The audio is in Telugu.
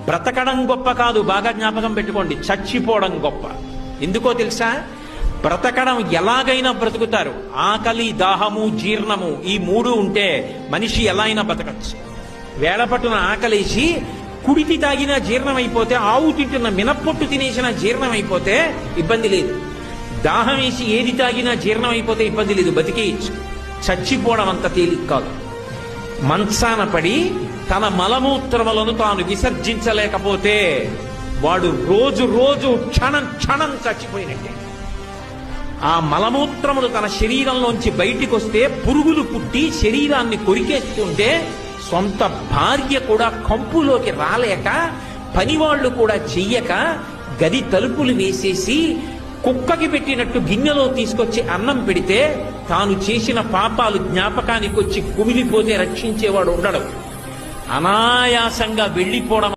బ్రతకడం గొప్ప కాదు, బాగా జ్ఞాపకం పెట్టుకోండి, చచ్చిపోవడం గొప్ప. ఎందుకో తెలుసా? బ్రతకడం ఎలాగైనా బ్రతుకుతారు. ఆకలి, దాహము, జీర్ణము ఈ మూడు ఉంటే మనిషి ఎలా అయినా బ్రతకచ్చు. వేళపట్టున ఆకలేసి కుడితి తాగినా జీర్ణం అయిపోతే, ఆవు తింటున్న మినప్పొట్టు తినేసినా జీర్ణం అయిపోతే ఇబ్బంది లేదు. దాహం వేసి ఏది తాగినా జీర్ణం అయిపోతే ఇబ్బంది లేదు, బతికేయచ్చు. చచ్చిపోవడం అంత తేలిక కాదు. మంచాన పడి తన మలమూత్రములను తాను విసర్జించలేకపోతే వాడు రోజు రోజు క్షణం క్షణం చచ్చిపోయినట్టే. ఆ మలమూత్రములు తన శరీరంలోంచి బయటికి వస్తే పురుగులు పుట్టి శరీరాన్ని కొరికేస్తుంటే సొంత భార్య కూడా కంపులోకి రాలేక, పనివాళ్లు కూడా చెయ్యక, గది తలుపులు వేసేసి కుక్కకి పెట్టినట్టు గిన్నెలో తీసుకొచ్చి అన్నం పెడితే తాను చేసిన పాపాలు జ్ఞాపకానికి వచ్చి కుమిలిపోతే రక్షించేవాడు ఉండడు. అనాయాసంగా వెళ్లిపోవడం